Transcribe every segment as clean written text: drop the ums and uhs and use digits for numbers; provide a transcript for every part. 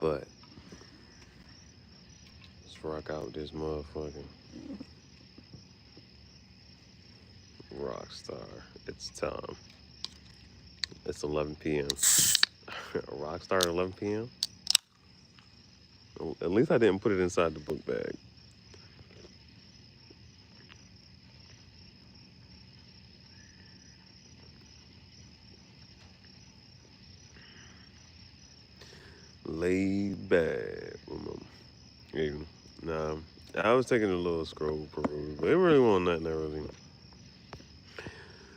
But let's rock out this motherfucking rockstar. It's time. It's 11 p.m. Rockstar at 11 p.m. At least I didn't put it inside the book bag. Laid back. Yeah, nah, I was taking a little scroll peruse, but it really wasn't nothing that really.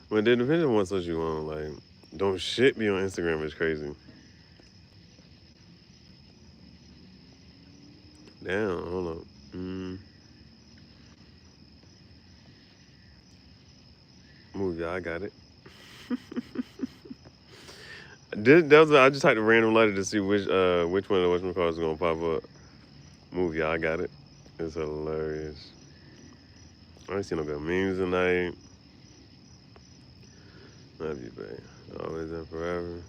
But it depends on what social you want. Like, don't shit be on Instagram. It's crazy. Damn, hold on. Movie, I got it. I just typed a random letter to see which one of the whatchamacallit is gonna pop up. Movie, I got it. It's hilarious. I ain't seen no good memes tonight. Love you, babe. Always and forever.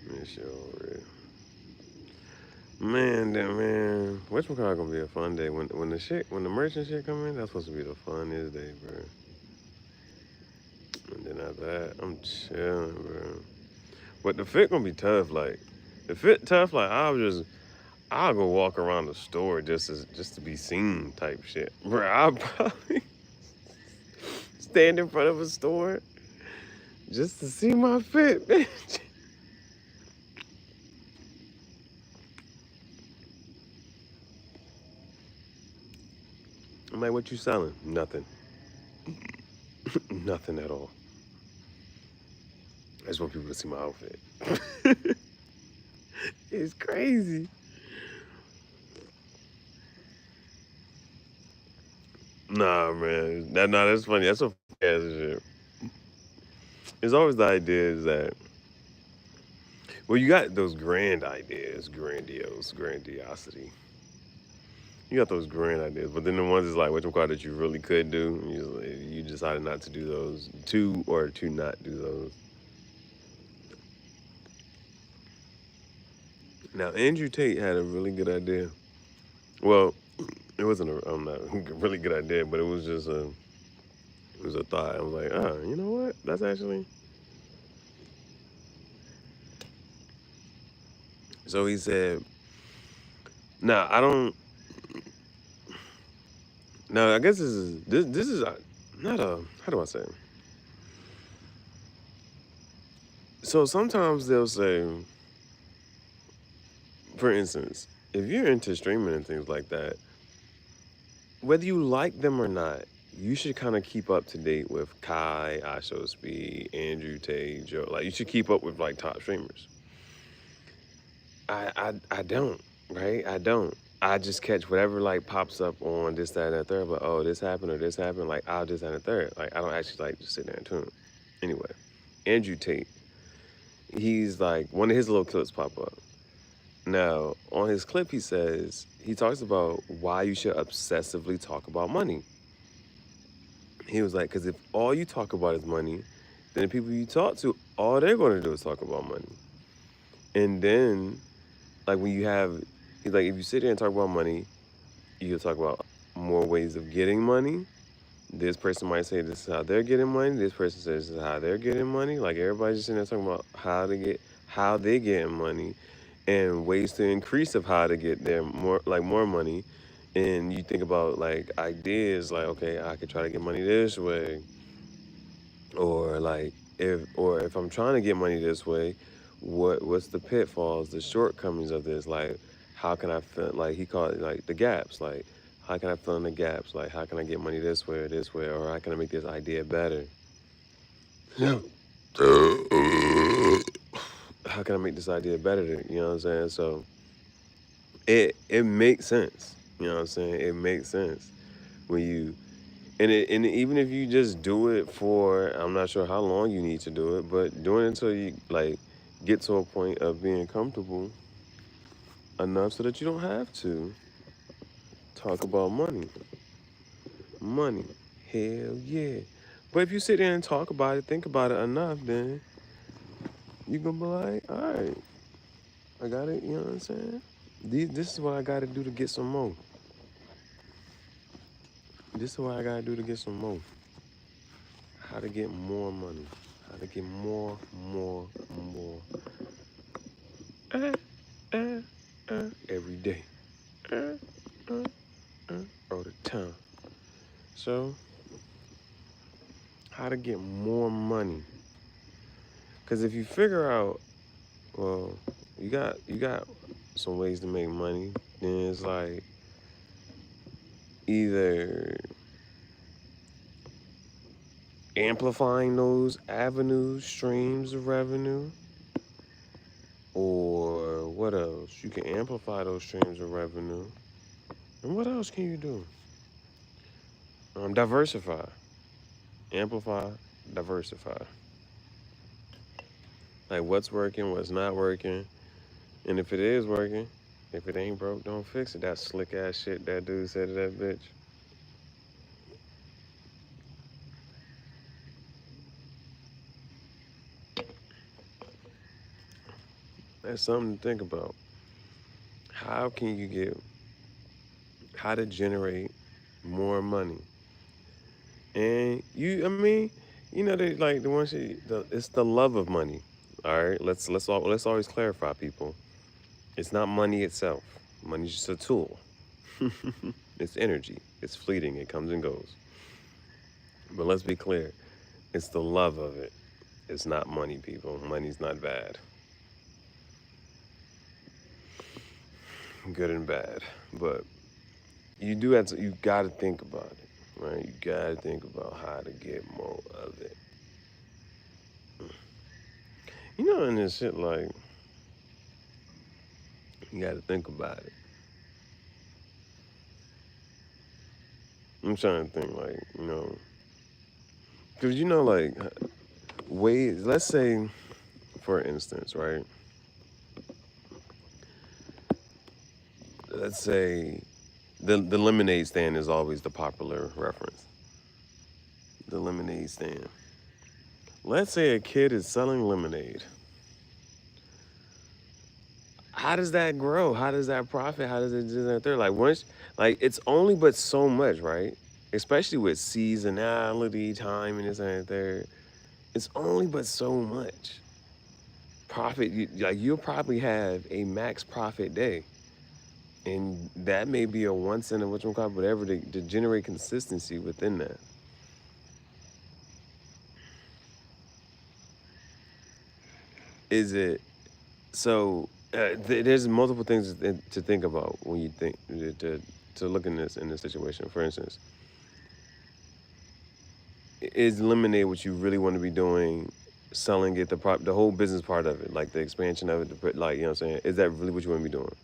Miss you already. Man, damn man. Whatchamacallit gonna be a fun day. When the merchant shit come in, that's supposed to be the funniest day, bro. And then after that, I'm chilling, bro. But the fit gonna be tough. Like, the fit tough. Like, I'll go walk around the store just to be seen type shit, bro. I'll probably stand in front of a store just to see my fit, bitch. I'm like, what you selling? Nothing. Nothing at all. I just want people to see my outfit. It's crazy. Nah, man. That's funny. That's a ass shit. It's always the idea is that, well, you got those grand ideas, grandiosity. You got those grand ideas, but then the ones is like what you call that you really could do, you decided not to do those, to not do those. Now Andrew Tate had a really good idea. Well, it wasn't not a really good idea, but it was a thought. I was like, you know what? That's actually. So he said, "Now I don't. Now I guess this is not a. How do I say? So sometimes they'll say, for instance, if you're into streaming and things like that, whether you like them or not, you should kind of keep up to date with Kai, Asho Speed, Andrew Tate, Joe. Like you should keep up with like top streamers. I don't, right? I don't. I just catch whatever like pops up on this, that, and the third. But oh, this happened or this happened. Like I'll just and the third. Like I don't actually like just sit there and tune. Anyway, Andrew Tate. He's like one of his little clips pop up. Now on his clip, he talks about why you should obsessively talk about money. He was like, because if all you talk about is money, then the people you talk to, all they're going to do is talk about money. And then, like when you have, he's like, if you sit there and talk about money, you'll talk about more ways of getting money. This person might say this is how they're getting money. This person says this is how they're getting money. Like everybody's just sitting there talking about how they getting money, and ways to increase of how to get their more money. And you think about like ideas like, okay, I could try to get money this way, or like if I'm trying to get money this way, what's the pitfalls, the shortcomings of this? Like, how can I fill, like he called it like the gaps, like how can I fill in the gaps? Like how can I get money this way, or how can I make this idea better? Yeah. How can I make this idea better? You know what I'm saying? So it makes sense. You know what I'm saying? It makes sense when you and even if you just do it for, I'm not sure how long you need to do it, but doing it until you like get to a point of being comfortable enough so that you don't have to talk about money. Money. Hell yeah. But if you sit there and talk about it, think about it enough, then you gonna be like, all right. I got it. You know what I'm saying? This is what I got to do to get some more. This is what I got to do to get some more. How to get more money. How to get more. Uh, every day. Uh, all the time. So, how to get more money. Because if you figure out, well, you got some ways to make money, then it's like either amplifying those avenues, streams of revenue, or what else? You can amplify those streams of revenue. And what else can you do? Diversify. Amplify, diversify. Like what's working, what's not working. And if it is working, if it ain't broke, don't fix it. That slick ass shit that dude said to that bitch. That's something to think about. How can you get, how to generate more money? And I mean, they like the one shit. It's the love of money. All right, let's always clarify, people. It's not money itself. Money's just a tool. It's energy. It's fleeting. It comes and goes. But let's be clear. It's the love of it. It's not money, people. Money's not bad. Good and bad. But you gotta think about it, right? You gotta think about how to get more of it. And this shit, like, you gotta think about it. I'm trying to think, like, because like, ways, let's say, for instance, right? Let's say the lemonade stand is always the popular reference. The lemonade stand. Let's say a kid is selling lemonade. How does that grow? How does that profit? How does it do that there? Like once, like it's only but so much, right? Especially with seasonality, time, and this and that. It's only but so much profit. Like you'll probably have a max profit day, and that may be a once in a whatever to generate consistency within that. Is it so? There's multiple things to think about when you think to look in this situation. For instance, is lemonade what you really want to be doing? Selling it, the whole business part of it, like the expansion of it, like what I'm saying, is that really what you want to be doing?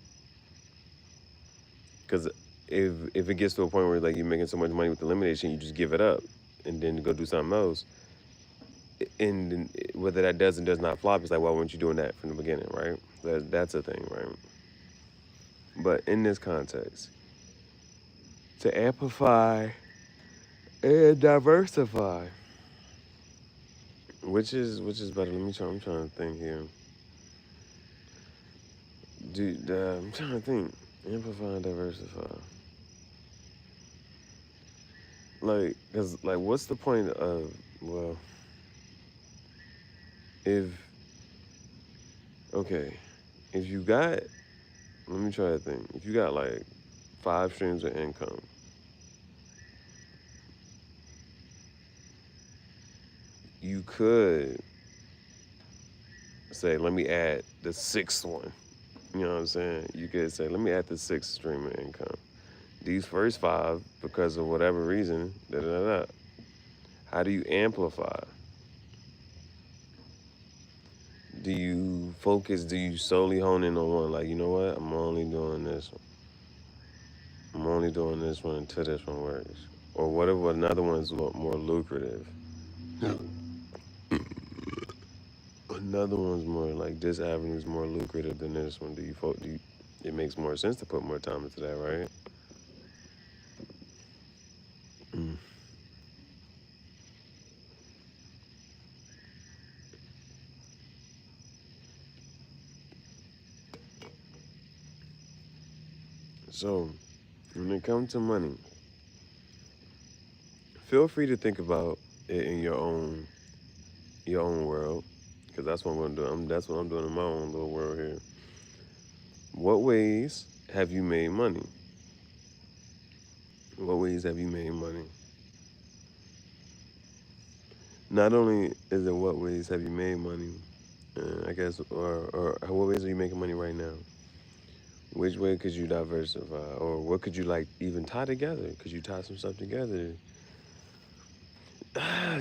Because if it gets to a point where like you're making so much money with the lemonade shit, you just give it up and then go do something else. And whether that does and does not flop, it's like, why weren't you doing that from the beginning, right? That's a thing, right? But in this context, to amplify and diversify, which is better? Let me try. I'm trying to think here. Dude, I'm trying to think. Amplify and diversify. Like, cause like, what's the point of well, if okay, if you got, let me try to think. If you got like 5 streams of income, you could say, let me add the sixth one. You know what I'm saying? You could say, let me add the sixth stream of income. These first 5, because of whatever reason, da da da. How do you amplify? Do you focus? Do you solely hone in on one? Like, you know what? I'm only doing this one. I'm only doing this one until this one works. Or what if another one's more lucrative? Another one's more like this avenue's more lucrative than this one. It makes more sense to put more time into that, right? Mm. So when it comes to money, feel free to think about it in your own world, because that's what I'm gonna do. That's what I'm doing in my own little world here. What ways have you made money? What ways have you made money? Not only is it what ways have you made money, I guess, or what ways are you making money right now? Which way could you diversify, or what could you like even tie together? Could you tie some stuff together? Or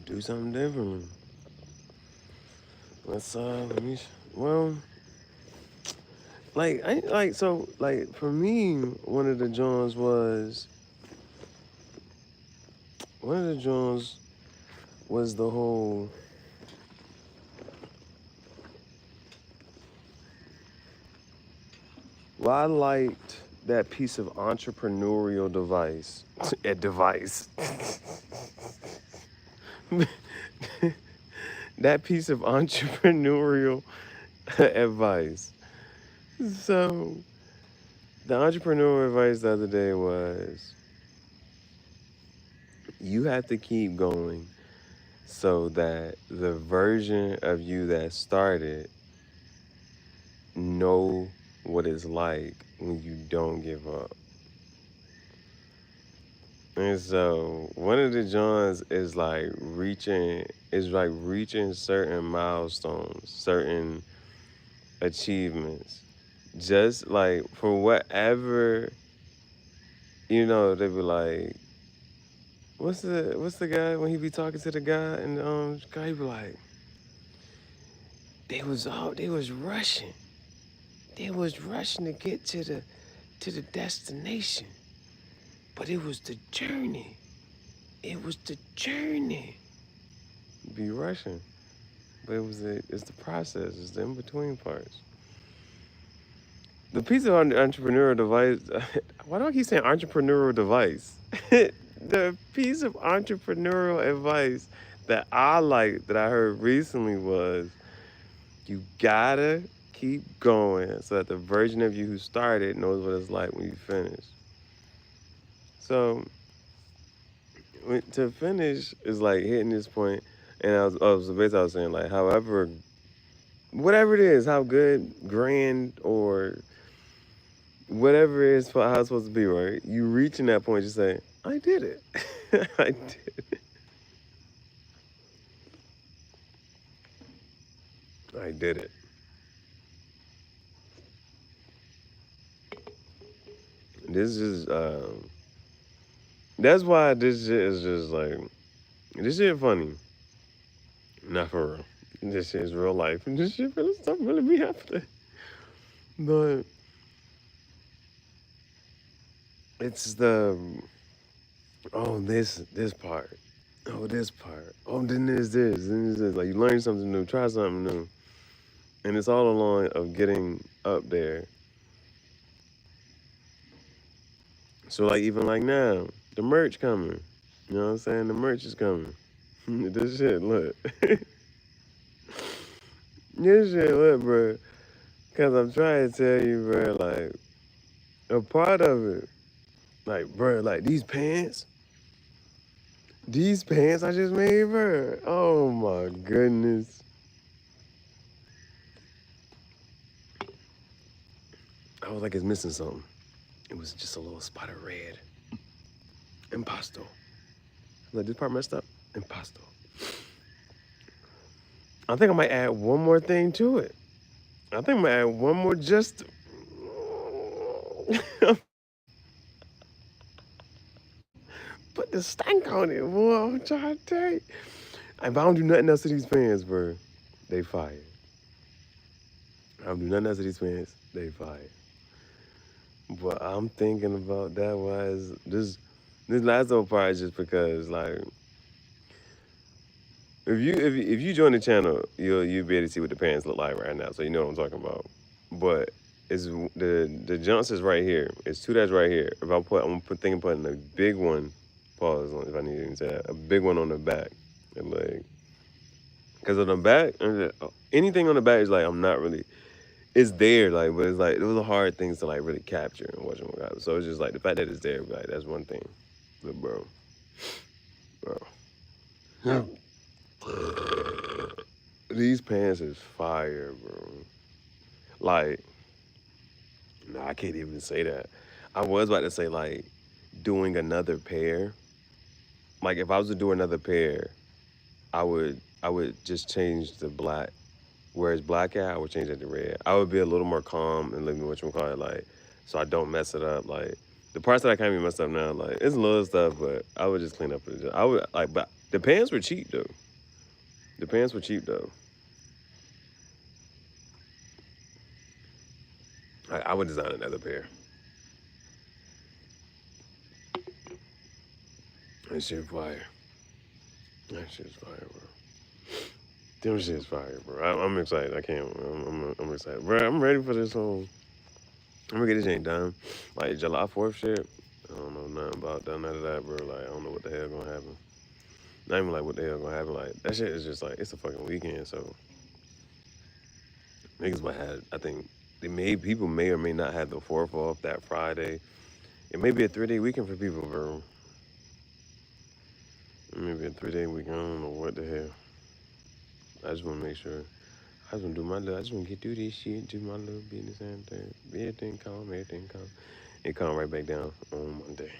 do something differently. Let me. Well, like for me, one of the Jones was the whole. Well, I liked that piece of entrepreneurial device. A device. That piece of entrepreneurial advice. So, the entrepreneurial advice the other day was you have to keep going so that the version of you that started know what it's like when you don't give up. And so one of the Johns is like reaching certain milestones, certain achievements. Just like for whatever, they be like, what's the guy when he be talking to the guy and guy he be like, they was rushing. They was rushing to get to the destination. But it was the journey. It was the journey. Be rushing. But it's the process, it's the in-between parts. The piece of entrepreneurial device, why do I keep saying entrepreneurial device? The piece of entrepreneurial advice that I like, that I heard recently was, you gotta keep going so that the version of you who started knows what it's like when you finish. So to finish is like hitting this point, and basically I was saying like, however, whatever it is, how good, grand, or whatever it is for how it's supposed to be, right? You reaching that point, you say, I did it. I did it. I did it. This is that's why this shit is just like, this shit funny. Not for real. This shit is real life. And this shit really stuff really be happening. But it's this part. Oh, this part. Oh, then there's this. Then there's this. Like you learn something new, try something new. And it's all along of getting up there. So like even like now, the merch coming. You know what I'm saying? The merch is coming. This shit, look. This shit, look, bro. Cause I'm trying to tell you, bro, like, a part of it. Like, bro, like these pants I just made, bro. Oh my goodness. I was like, it's missing something. It was just a little spot of red. Impasto. Like, this part messed up. Impasto. I think I might add one more thing to it. I think I'm gonna add one more just. Put the stank on it, boy. I'm trying to tell you. If I don't do nothing else to these pants, bro, they fire. I don't do nothing else to these pants, they fire. But I'm thinking about that was this last little part is just because like if you join the channel, you'll be able to see what the pants look like right now, so you know what I'm talking about. But it's the jumps is right here. It's two that's right here. If I'm putting a big one, pause if I need to even say that, a big one on the back, and like, cause on the back, anything on the back is like I'm not really. it's there, like, but it's like it was a hard things to like really capture and watch them. So it's just like the fact that it's there, like that's one thing. But bro, these pants is fire, bro. Like, no, I can't even say that. I was about to say like doing another pair. Like if I was to do another pair, I would just change the black. Whereas black at, I would change it to red. I would be a little more calm and let me what you call it, like, so I don't mess it up. Like the parts that I can't even mess up now, like it's little stuff, but I would just clean up. I would like, but the pants were cheap though. The pants were cheap though. I would design another pair. That shit fire. That shit's fire, bro. Them shit's fire, bro. I'm excited. I can't. I'm excited, bro. I'm ready for this whole. I'm gonna get this thing done. Like July 4th shit. I don't know nothing about none of that, bro. Like I don't know what the hell gonna happen. Not even like what the hell gonna happen. Like that shit is just like it's a fucking weekend. So niggas might have. I think people may or may not have the 4th off that Friday. It may be a 3-day weekend for people, bro. It may be a 3-day weekend. I don't know what the hell. I just wanna make sure. I just wanna do my little. I just wanna get through this shit, do my little business and everything calm, everything calm. It calm right back down on Monday.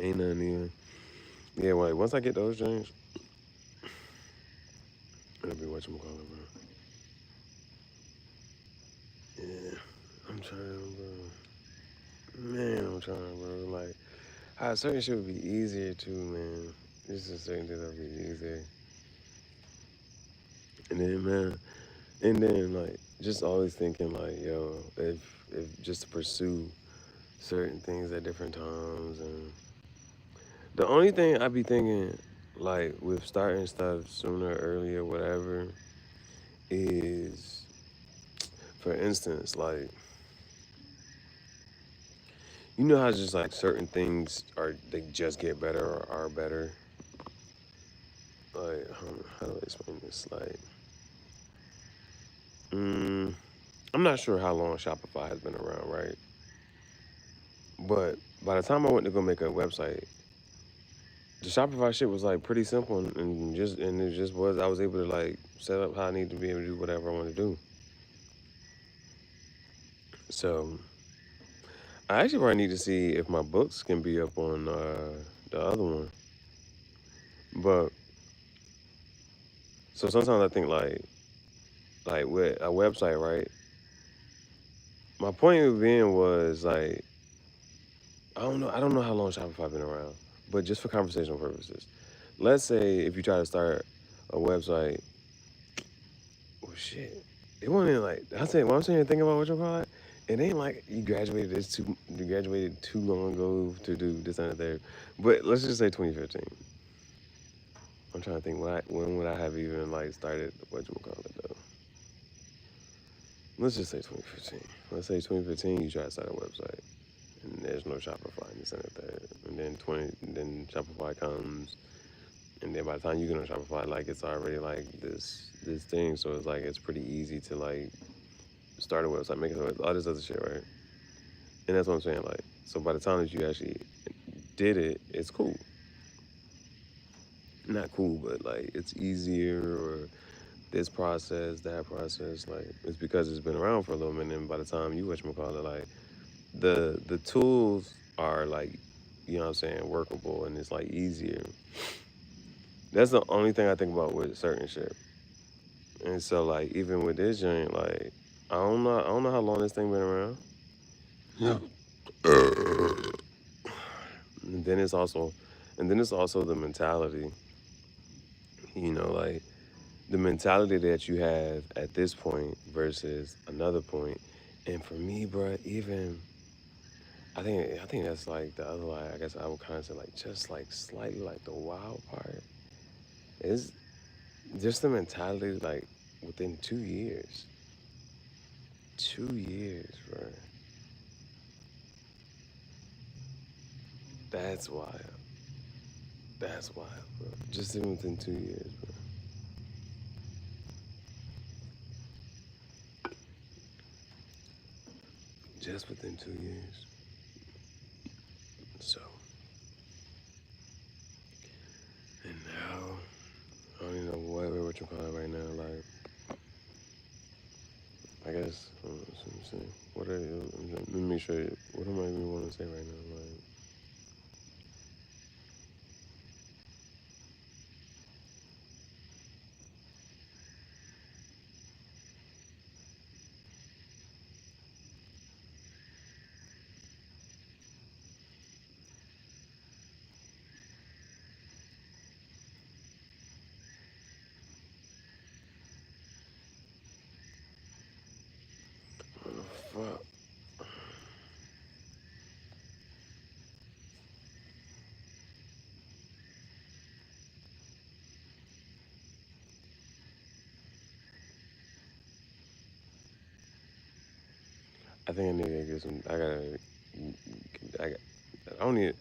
Ain't nothing even. Yeah, like once I get those drinks, I'll be watching call it, bro. Yeah, I'm trying, bro. Man, I'm trying, bro. Like, how certain shit would be easier too, man. It's just certain things that would be easier. And then, man, and then like just always thinking like, yo, if just to pursue certain things at different times, and the only thing I be thinking like with starting stuff sooner or earlier, whatever, is for instance, like you know how just like certain things are they just get better or are better. Like how do I explain this? Like, mm, I'm not sure how long Shopify has been around, right? But by the time I went to go make a website, the Shopify shit was like pretty simple and it just was I was able to like set up how I need to be able to do whatever I want to do. So I actually probably need to see if my books can be up on the other one. But so sometimes I think like with a website, right? My point of being was like I don't know how long Shopify been around, but just for conversational purposes, let's say if you try to start a website, oh shit, it wasn't like I said. What I'm saying, thinking about what you call it, it ain't like you graduated too long ago to do this and that. But let's just say 2015. I'm trying to think when would I have even like started what you call it though. Let's just say 2015. Let's say 2015 you try to start a website and there's no Shopify and this and that. And then Shopify comes and then by the time you get on Shopify, like it's already like this thing. So it's like it's pretty easy to like start a website, make it all this other shit, right? And that's what I'm saying. Like, so by the time that you actually did it, it's cool. Not cool, but like it's easier or this process, that process, like it's because it's been around for a little minute. And by the time you whatchamacallit, like the tools are like, you know what I'm saying, workable and it's like easier. That's the only thing I think about with certain shit. And so like even with this joint, like I don't know how long this thing been around. Yeah. And then it's also the mentality, like the mentality that you have at this point versus another point. And for me, bro, even I think that's like the other like I guess I would kind of say like just like slightly like the wild part is just the mentality like within 2 years. 2 years, bro. That's wild. That's wild, bro. Just even within 2 years, bro. just within 2 years. So, and now I don't even know what you call it right now. Like, I guess let me see. What are you? Let me make sure. What am I even want to say right now? Like, what the fuck? I think I need to get some. I gotta. I got. I don't need.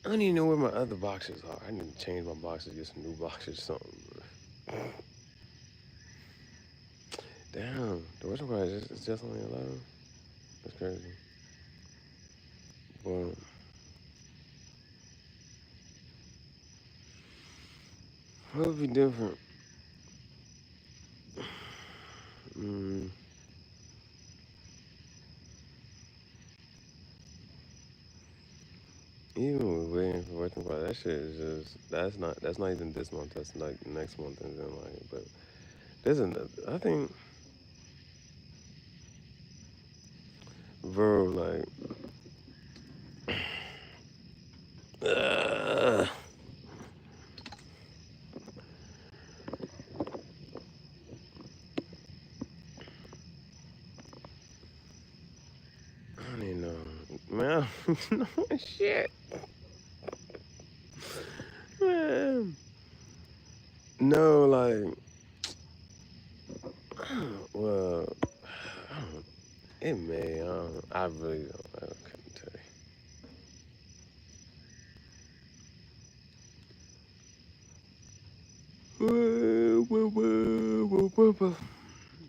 I don't even know where my other boxes are. I need to change my boxes, get some new boxes, or something. Damn, the what's called is just only 11. That's crazy. Well, what would be different? Mm, even with waiting for what's called, that shit is just that's not even this month. That's like next month and then like. But there's another. I think, bro, like. Uh, I don't even know, man. No shit, man. No, like, well, I don't, it may. I really don't. I couldn't tell you.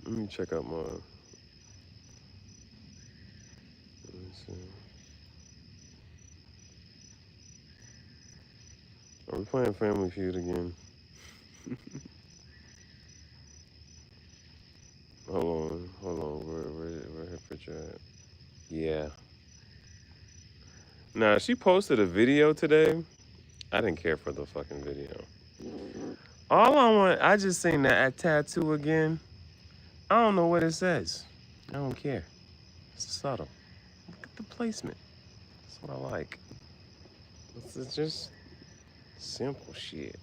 Let me check out my. Let me see. Are we playing Family Feud again? Hold on. Where her picture at? Yeah. Nah, she posted a video today. I didn't care for the fucking video. All I want, I just seen that tattoo again. I don't know what it says. I don't care. It's subtle. Look at the placement. That's what I like. It's just simple shit.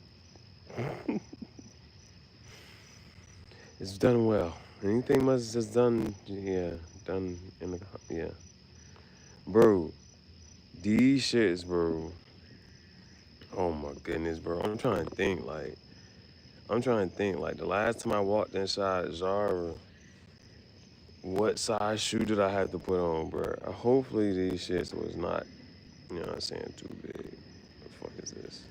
It's done well. Anything must just done, yeah, done in the, yeah. Bro, these shits, bro. Oh my goodness, bro. I'm trying to think, like, the last time I walked inside Zara, what size shoe did I have to put on, bro? Hopefully these shits was not, you know what I'm saying, too big. What the fuck is this?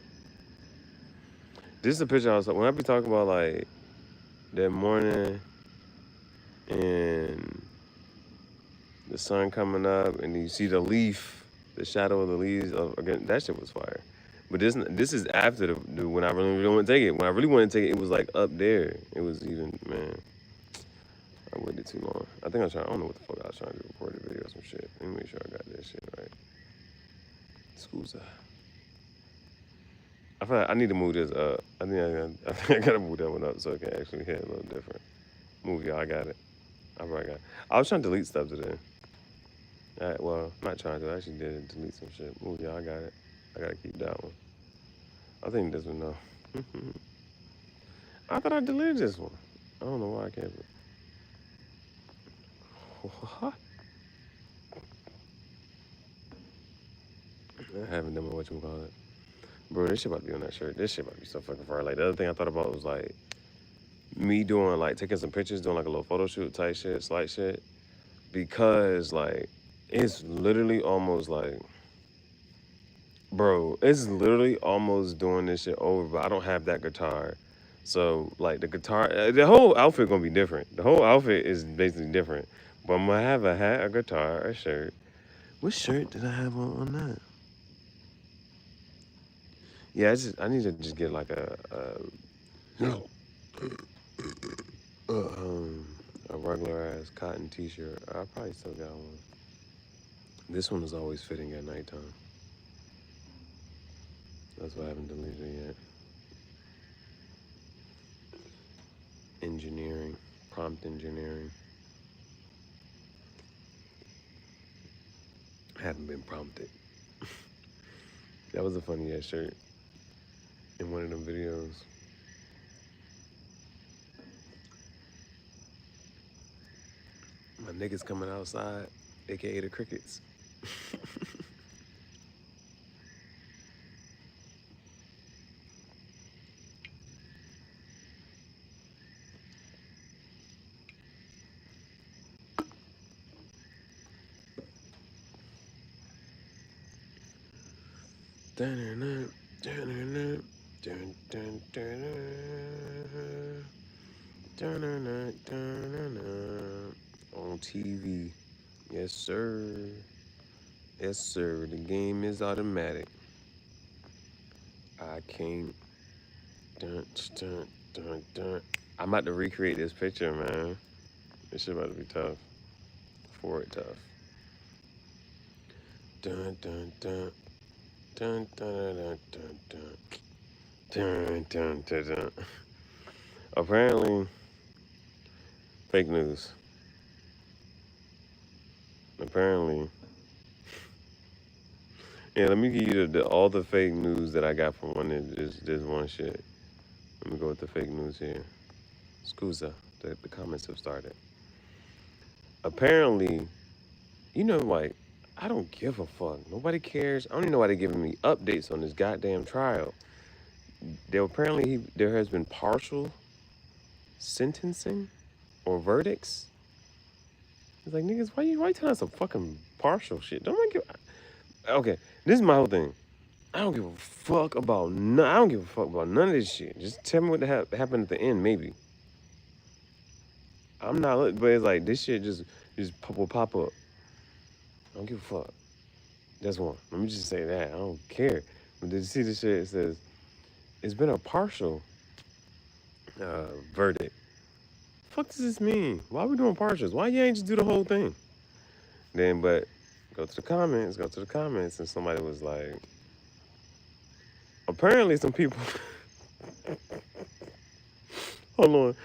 This is a picture I was, when I be talking about, like, that morning and the sun coming up and you see the leaf, the shadow of the leaves, again, that shit was fire. But this is after the when I really want to take it. When I really wanted to take it, it was like up there. It was even, man. I waited too long. I think I was trying. I don't know what the fuck I was trying to record a video or some shit. Let me make sure I got that shit right. Scusa. I feel like I need to move this up. I think I gotta move that one up so it can actually hit a little different. Move, y'all. I got it. I probably got it. I was trying to delete stuff today. All right, well, I'm not trying to. I actually did delete some shit. Move, y'all. I got it. I gotta keep that one. I think this one, no. I thought I deleted this one. I don't know why I can't. What? I haven't done my whatchamacallit. Bro, this shit about to be on that shirt. This shit about to be so fucking fire. Like, the other thing I thought about was, like, me doing, like, taking some pictures, doing, like, a little photo shoot type shit, slight shit. Because, like, it's literally almost like, bro, it's literally almost doing this shit over, but I don't have that guitar. So, like, the guitar, the whole outfit gonna be different. The whole outfit is basically different. But I'm gonna have a hat, a guitar, a shirt. What shirt did I have on that? Yeah, I need to just get like no, a, um, a regular ass cotton T-shirt. I probably still got one. This one is always fitting at nighttime. That's why I haven't deleted it yet. Engineering, prompt engineering. Haven't been prompted. That was a funny ass shirt in one of them videos. My niggas coming outside, aka the crickets. Dun, dun, dun, dun, dun, dun, dun. On TV. Yes, sir. Yes, sir. The game is automatic. I can't. Dun, dun, dun, dun. I'm about to recreate this picture, man. This shit about to be tough. For it tough. Dun, dun, dun. Dun, dun, dun, dun, dun. Dun, dun, dun, dun. Apparently, fake news. Apparently. Yeah, let me give you all the fake news that I got from one this one shit. Let me go with the fake news here. Scusa, the comments have started. Apparently, like, I don't give a fuck. Nobody cares. I don't even know why they're giving me updates on this goddamn trial. There has been partial sentencing or verdicts. It's like, niggas, why you telling us some fucking partial shit? Don't I give... Okay, this is my whole thing. I don't give a fuck about I don't give a fuck about none of this shit. Just tell me what happened at the end, maybe. I'm not, but it's like this shit just will pop up. I don't give a fuck. That's one. Let me just say that. I don't care. But did you see the shit? It says it's been a partial verdict. Fuck does this mean? Why are we doing partials? Why you ain't just do the whole thing? Then, but go to the comments, and somebody was like, apparently some people. Hold on.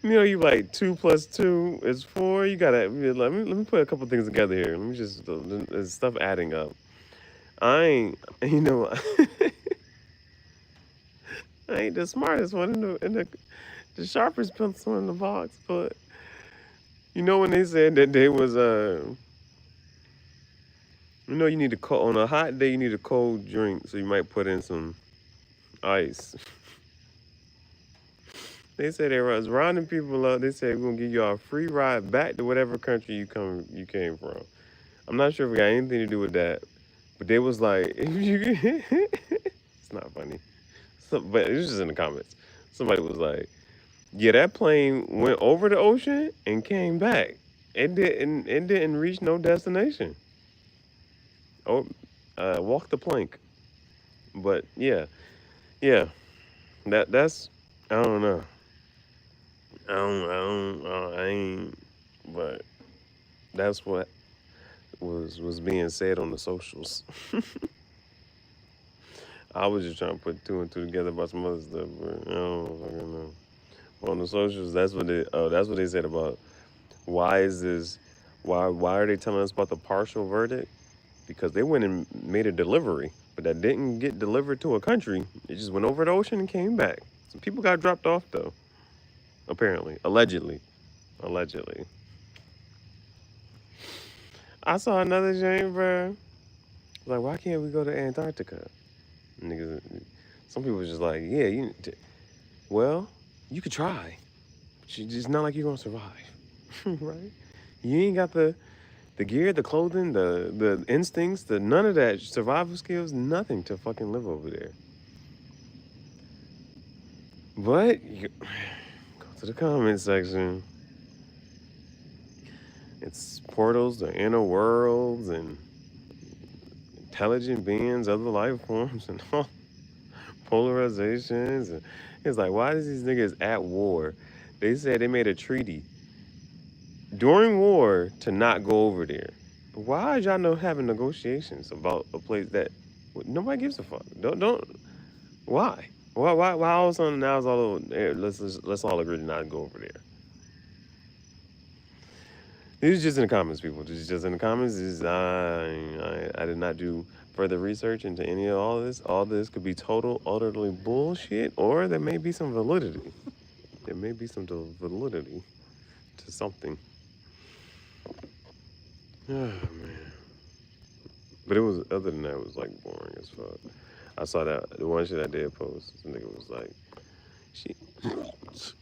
You like 2 plus 2 is 4. You gotta let me put a couple things together here. Let me just there's stuff adding up. I ain't I ain't the smartest one in the sharpest pencil in the box, but when they said that they was you need a cold on a hot day, you need a cold drink, so you might put in some ice. They said they was rounding people up. They said we're gonna give you a free ride back to whatever country you came from. I'm not sure if it got anything to do with that, but they was like, it's not funny. But it was just in the comments. Somebody was like, yeah, that plane went over the ocean and came back. It didn't reach no destination. Oh, walk the plank. But yeah, that's I don't know. I ain't. But that's what was being said on the socials. I was just trying to put two and two together about some other stuff, but I don't fucking know. On the socials, that's what they said about why is this, why are they telling us about the partial verdict? Because they went and made a delivery, but that didn't get delivered to a country. It just went over the ocean and came back. Some people got dropped off though, apparently, allegedly. I saw another joint, bro. Like, why can't we go to Antarctica? Niggas, some people was just like, yeah, well, you could try, but it's not like you're gonna survive, right? You ain't got the gear, the clothing, the instincts, none of that survival skills, nothing to fucking live over there. But go to the comment section. It's portals to inner worlds and intelligent beings, other life forms, and all polarizations. And it's like, why is these niggas at war? They said they made a treaty during war to not go over there. Why is y'all not having negotiations about a place that nobody gives a fuck? Don't. Why? Why all of a sudden now it's all over, let's all agree to not go over there. These are just in the comments, people. This is just in the comments. I did not do further research into any of all this. All this could be total, utterly bullshit, or there may be some validity. There may be some validity to something. Oh man. But it was, other than that, it was like boring as fuck. I saw that the one shit I did post. The nigga was like,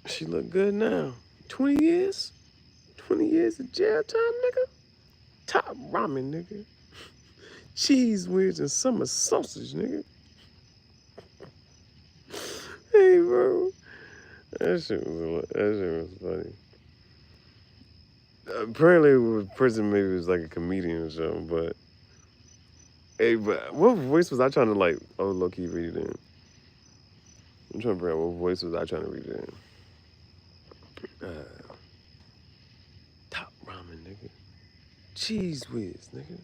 she look good now. 20 years? 20 years of jail time, nigga? Top ramen, nigga. Cheese whiz and summer sausage, nigga. Hey, bro. That shit was funny. Apparently, the person maybe was like a comedian or something, but hey, but what voice was I trying to like? Oh, low key read it in. I'm trying to figure out what voice was I trying to read it in. Top ramen, nigga. Cheese whiz, nigga.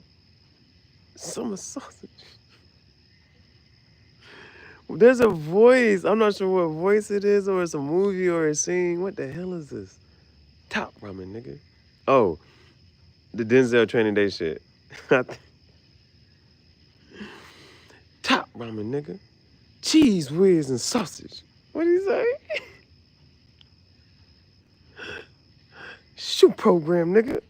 Summer sausage. There's a voice. I'm not sure what voice it is, or it's a movie or a scene. What the hell is this? Top ramen, nigga. Oh, the Denzel Training Day shit. Top ramen, nigga. Cheese whiz and sausage. What did he say? Shoe program, nigga.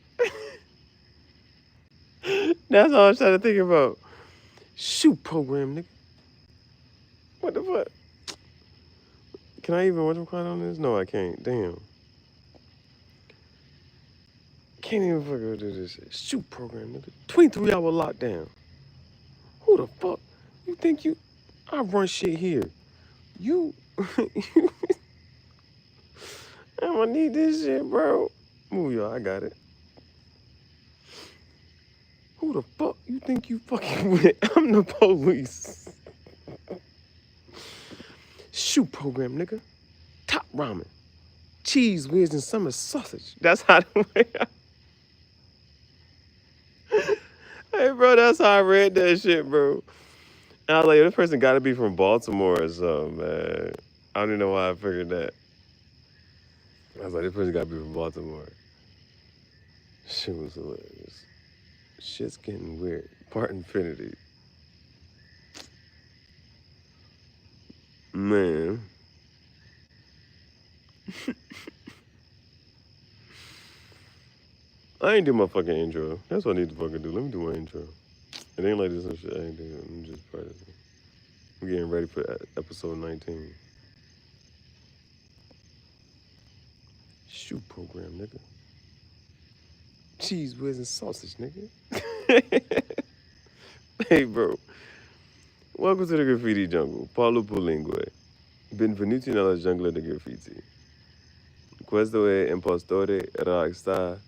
That's all I'm trying to think about. Shoe program, nigga. What the fuck? Can I even watch him climb on this? No, I can't. Damn. Can't even fucking do this shit. Shoot program, nigga. 23-hour lockdown. Who the fuck? You think you... I run shit here. You... I'm gonna need this shit, bro. Move, y'all. I got it. Who the fuck you think you fucking with? I'm the police. Shoot program, nigga. Top ramen. Cheese whiz and summer sausage. That's how the way Hey, bro, that's how I read that shit, bro. And I was like, this person got to be from Baltimore or something, man. I don't even know why I figured that. I was like, this person got to be from Baltimore. Shit was hilarious. Shit's getting weird. Part infinity. Man. I ain't do my fucking intro. That's what I need to fucking do. Let me do my intro. It ain't like this and shit. I ain't doing it. I'm just practicing. I'm getting ready for episode 19. Shoot program, nigga. Cheese whiz and sausage, nigga. Hey, bro. Welcome to the graffiti jungle. Parlo lingue. Benvenuti nella giungla di graffiti. Questo è impostore rockstar.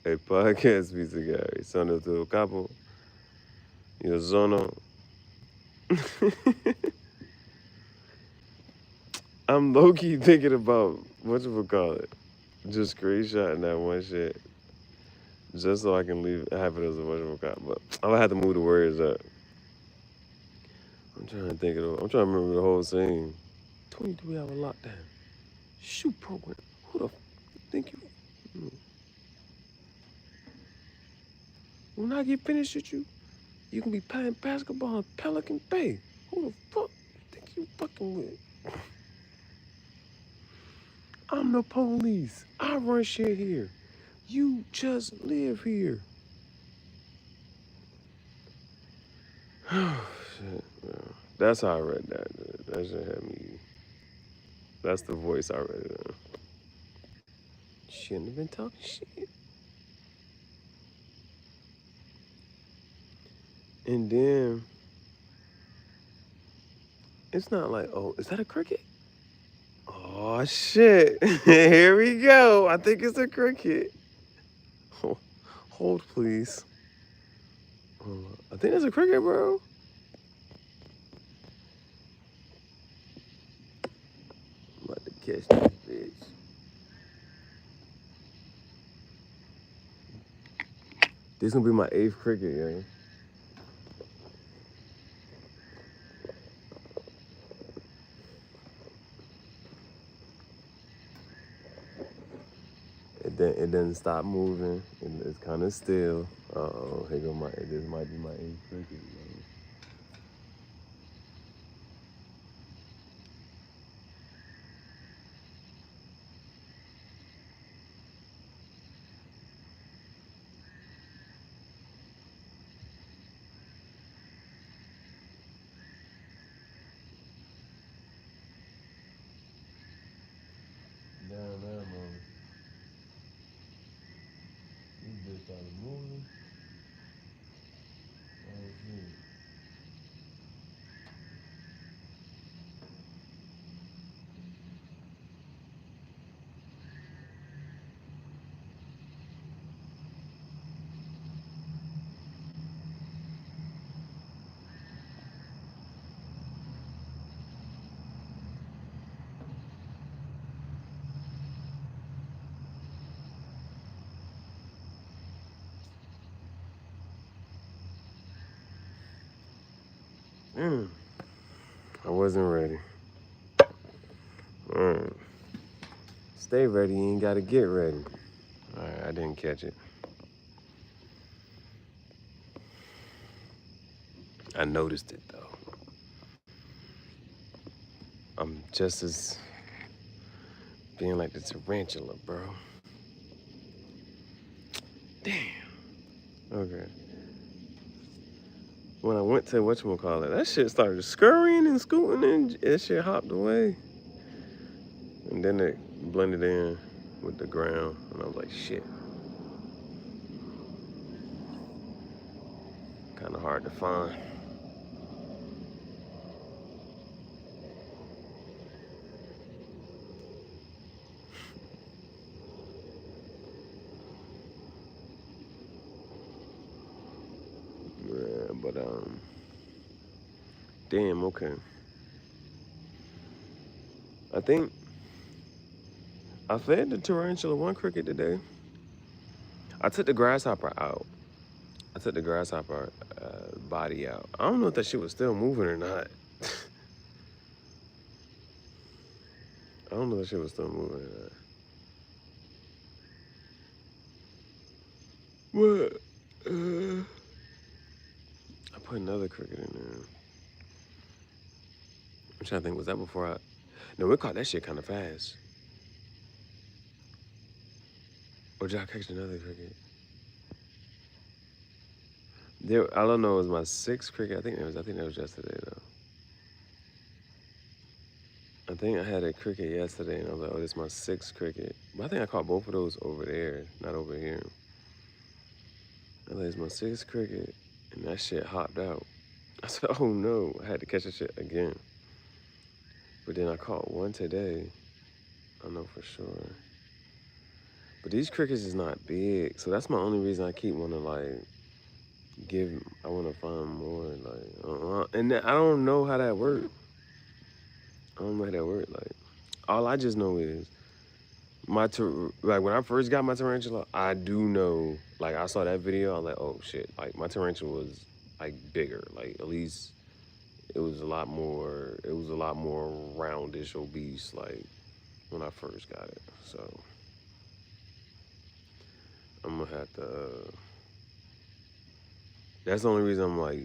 A podcast with Gihareh. Sono il tuo capo. Io sono. I'm low-key thinking about, whatchamacallit, just screenshotting that one shit just so I can have it as a whatchamacallit. But I'm gonna have to move the words up. I'm trying to remember the whole scene. 23-hour lockdown. Shoot program. Who the think you? When I get finished with you, you can be playing basketball in Pelican Bay. Who the fuck you think you fucking with? I'm the police. I run shit here. You just live here. Oh, shit, bro. That's how I read that. That shit had me. That's the voice I read it in. Shouldn't have been talking shit. And then, it's not like, oh, is that a cricket? Oh, shit. Here we go. I think it's a cricket. Oh. Hold, please. I think that's a cricket, bro. I'm about to catch this bitch. This gonna be my 8th cricket, yo. It didn't stop moving. It's kind of still. Uh-oh, here go my. This might be my 8th cricket, yo. Down there, man. This bitch started moving. Oh, shit. I wasn't ready. Stay ready, you ain't gotta get ready. Alright, I didn't catch it. I noticed it though. I'm just as being like the tarantula, bro. Damn. Okay. When I went to whatchamacallit, that shit started scurrying and scooting and that shit hopped away. And then it blended in with the ground and I was like, shit. Kinda hard to find. Yeah, but damn, okay. I think I fed the tarantula one cricket today. I took the grasshopper out. I took the grasshopper body out. I don't know if that shit was still moving or not. I don't know if that shit was still moving or not. What? I put another cricket in there. I'm trying to think, was that before I... No, we caught that shit kind of fast. Or did I catch another cricket? I don't know, it was my 6th cricket. I think that was yesterday though. I think I had a cricket yesterday and I was like, oh, this is my 6th cricket. But I think I caught both of those over there, not over here. I think it's my 6th cricket and that shit hopped out. I said, oh no, I had to catch that shit again. But then I caught one today. I know for sure. But these crickets is not big, so that's my only reason I keep wanting to like I want to find more like, and I don't know how that works. I don't know how that works. Like, all I just know is like when I first got my tarantula, I do know, like I saw that video, I was like, oh shit, like my tarantula was like bigger, like at least it was a lot more roundish, obese, like when I first got it. So I'm gonna have to. That's the only reason I'm like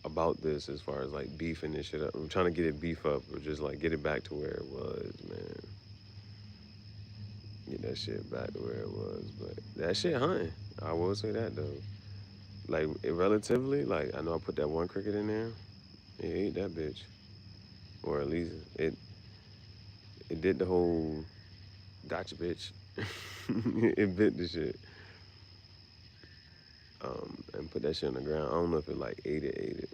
about this as far as like beefing this shit up. I'm trying to get it beef up or just like get it back to where it was, man. Get that shit back to where it was. But that shit hunting. I will say that though. Like relatively, like I know I put that one cricket in there. It ate that bitch. Or at least it did the whole gotcha bitch. It bit the shit. And put that shit on the ground. I don't know if it like ate it.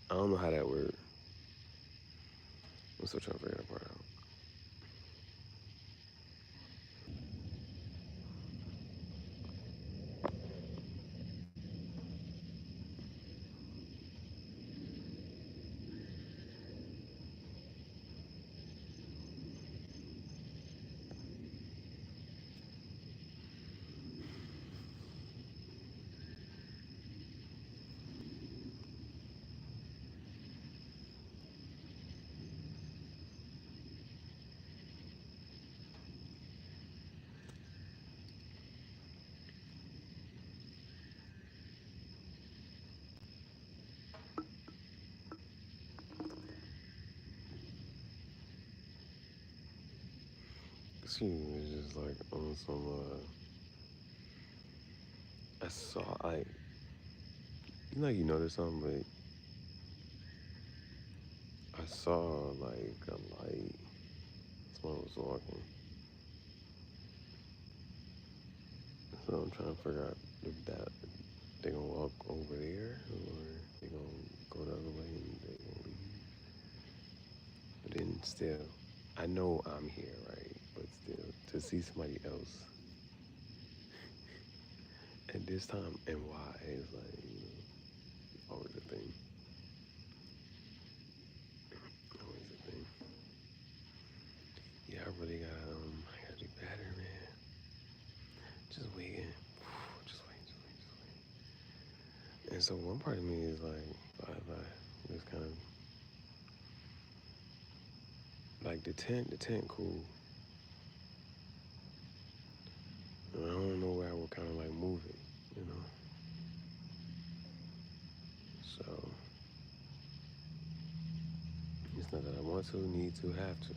I don't know how that worked. I'm still trying to figure that part out. excuse me, it's just like on some, I saw, like, you noticed something, but I saw, like, a light. Someone was walking. So I'm trying to figure out if they gonna walk over there or they gonna go the other way and they gonna leave. But then still, I know I'm here, right? But still, to see somebody else at this time and why is like, always a thing. Always a thing. Yeah, I really I gotta do better, man. Just waiting. Just waiting, just waiting, just waiting. And so one part of me is like, bye. It's kind of like the tent cool. And I don't know where I would kind of like move it, you know? So it's not that I want to, need to, have to.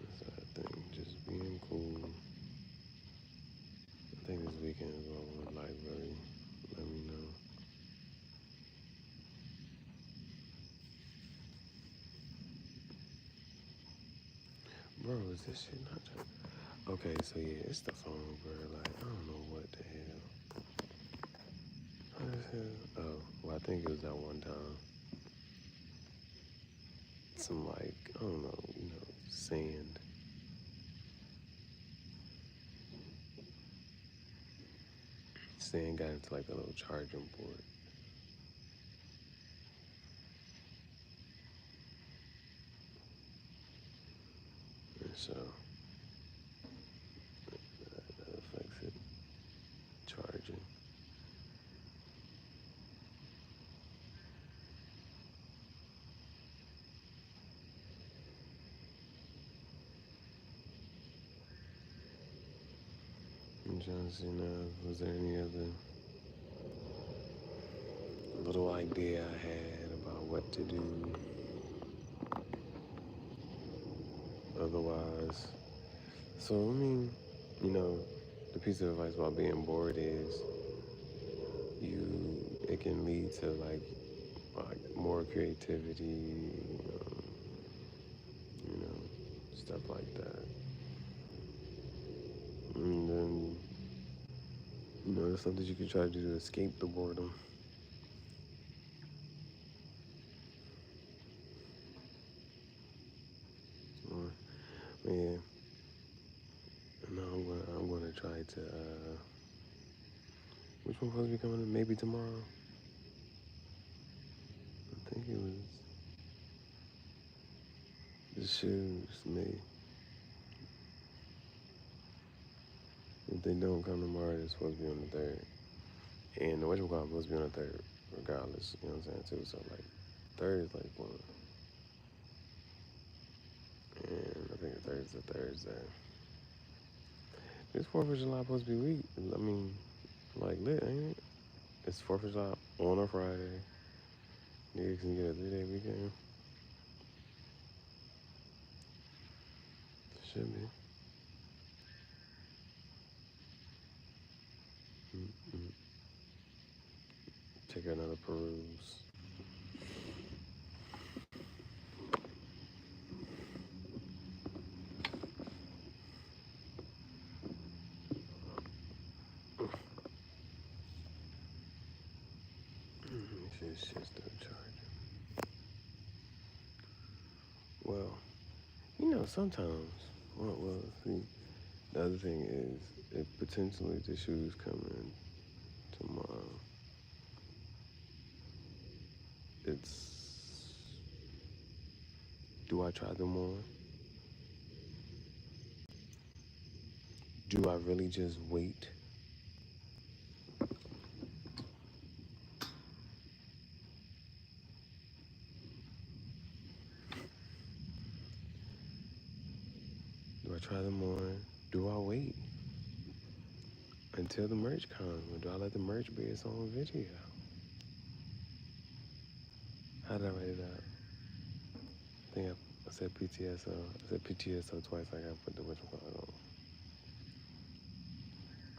That's that thing, just being cool. I think this weekend is what would like really let me know. Bro, is this shit not trying? Okay, so yeah, it's the phone, bro. Like, I don't know what the hell. What the hell? Oh, well, I think it was that one time. Some like, I don't know, sand. Sand got into like a little charging board. And so that affects it. Charging. I'm trying to see now, was there any other little idea I had about what to do otherwise? So, I mean, you know, the piece of advice about being bored is it can lead to like more creativity, you know, stuff like that. And then, there's stuff that you can try to do to escape the boredom. Or, yeah, no, I'm gonna try to. Which one supposed to be coming in? Maybe tomorrow. I think it was the shoes, me. If they don't come tomorrow, they're supposed to be on the third. And the whatchamacallit supposed to be on the third, regardless. You know what I'm saying too. So like, third is like one, and I think the third is a Thursday. This 4th of July supposed to be weak. I mean, like lit, ain't it? It's 4th of July on a Friday. Niggas can get a 3-day weekend. Should be. Mm-mm. Take another peruse. This shit's still charging. Well, sometimes. Well, see, the other thing is, if potentially the shoes come in tomorrow, it's, do I try them on? Do I really just wait? Do I try them on? Do I wait until the merch comes? Or do I let the merch be its own video? How did I write it out? think I said PTSO. I said PTSO twice. I gotta put the whatchamacallit on.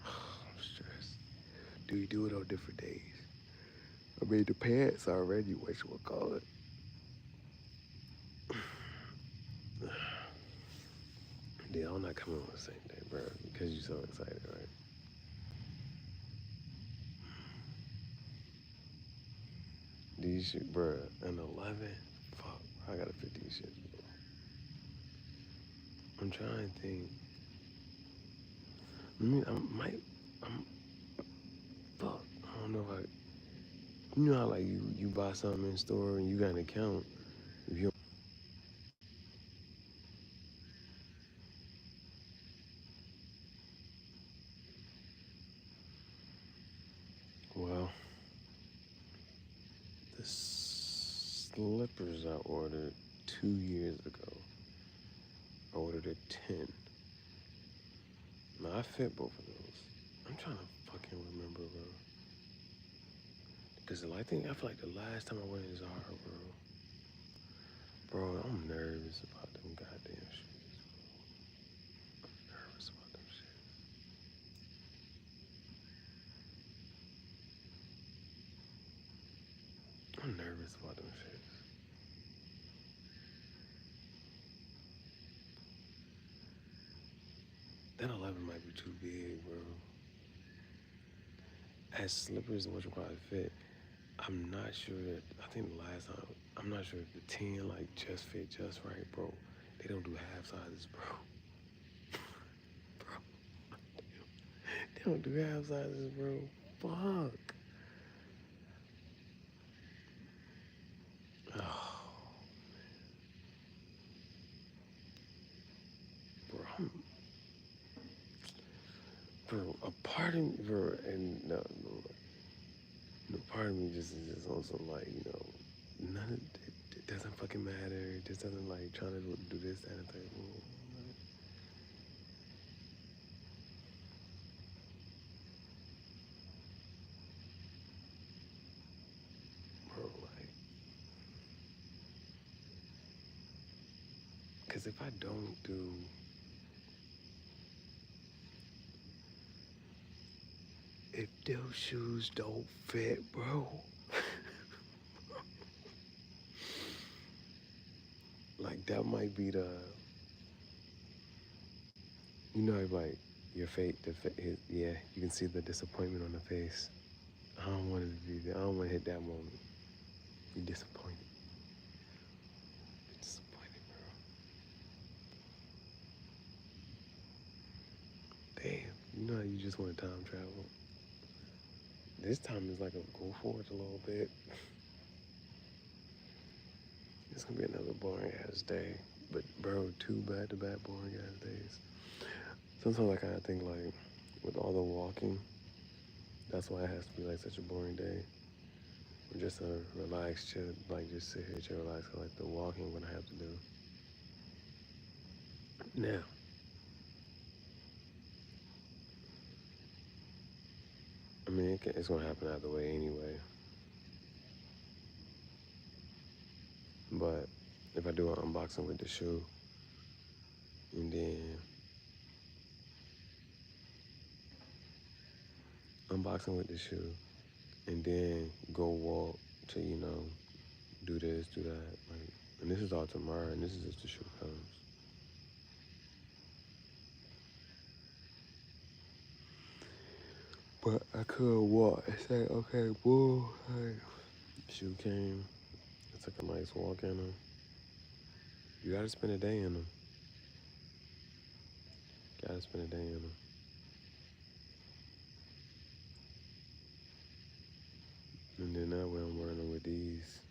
I'm stressed. Do you do it on different days? I made the pants already. Whatchamacallit. Yeah, I'm not coming on the same day, bro, because you're so excited, right? These shit, bro, an 11? Fuck, bro, I gotta fit these shits, bro. I'm trying to think. I'm, fuck, I don't know if I, you know how, like, you buy something in store and you got an account. If you, well, the slippers I ordered 2 years ago, I ordered a 10. Now, I fit both of those. I'm trying to fucking remember, bro. Because I feel like the last time I went to Zara, bro, I'm nervous about them goddamn shoes. I'm nervous about them shit. I'm nervous about them shits. That 11 might be too big, bro. As slippers and whatchamacallit fit, I'm not sure that, I think the last time, I'm not sure if the 10 like just fit just right, bro. They don't do half sizes, bro. Bro. They don't do half sizes, bro. Fuck. Oh, bro, bro, a part of me, bro, and no, part of me just is just on some like, none of it doesn't fucking matter. It just doesn't like trying to do this, that, and third. Bro, like, cause if I don't do, if those shoes don't fit, bro, like that might be the, like your fate, yeah, you can see the disappointment on the face. I don't want it to be there. I don't want to hit that moment. Be disappointed. Be disappointed, bro. Damn, you know how you just want to time travel. This time is like a go forward a little bit. It's gonna be another boring ass day. But bro, 2 back-to-back boring ass days. Sometimes I kinda think like with all the walking, that's why it has to be like such a boring day. Or just a relaxed chill, like just sit here, chill, relax. Like the walking, I'm gonna have to do. Now, I mean, it's gonna happen either way anyway. But if I do an unboxing with the shoe, and then unboxing with the shoe, and then go walk to, do this, do that. Like, and this is all tomorrow, and this is if the shoe comes. But I could walk and say, okay, boo, hey. Shoe came. I took a nice walk in them. You gotta spend a day in them. Gotta spend a day in them. And then that way I'm wearing them with these.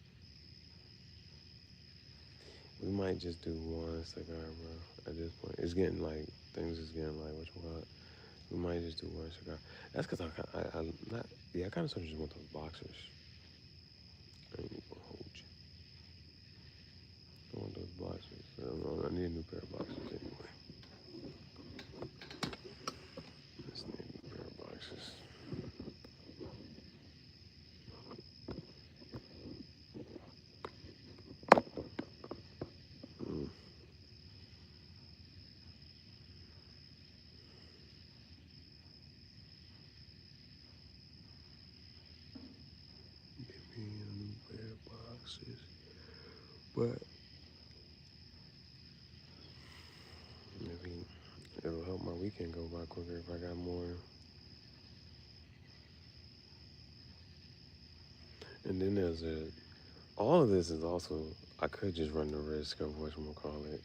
We might just do one cigar, bro. At this point, it's getting like things is getting like what you want. We might just do one cigar. That's because I kind of sort of just want those boxers. I ain't even gonna hold you. I want those boxers. I need a new pair of boxers anyway. Just need a new pair of boxers. But maybe it'll help my weekend go by quicker if I got more. And then all of this is also, I could just run the risk of whatchamacallit,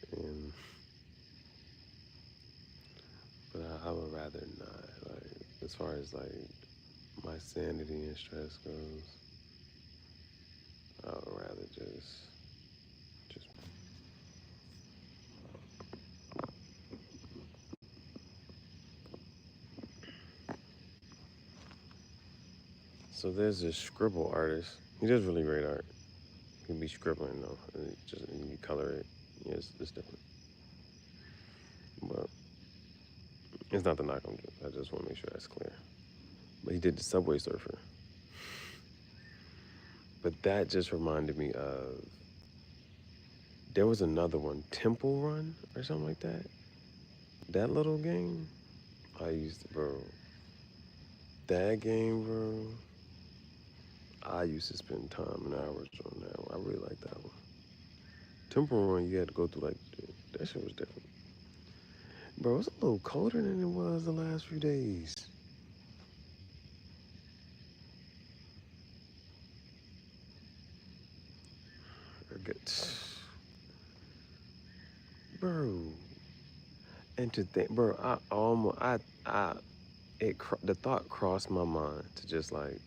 but I would rather not. Like, as far as like my sanity and stress goes, I would rather just. So there's this scribble artist. He does really great art. He can be scribbling though, and you color it. Yeah, it's different. But it's not the knock on it. I just want to make sure that's clear. But he did the Subway Surfer. But that just reminded me of, there was another one, Temple Run or something like that. That little game, I used to, bro. That game, bro. I used to spend time and hours on that one. I really like that one. Temple Run, you had to go through like, that shit was different. Bro, it was a little colder than it was the last few days. Bro, and to think, bro, the thought crossed my mind to just like,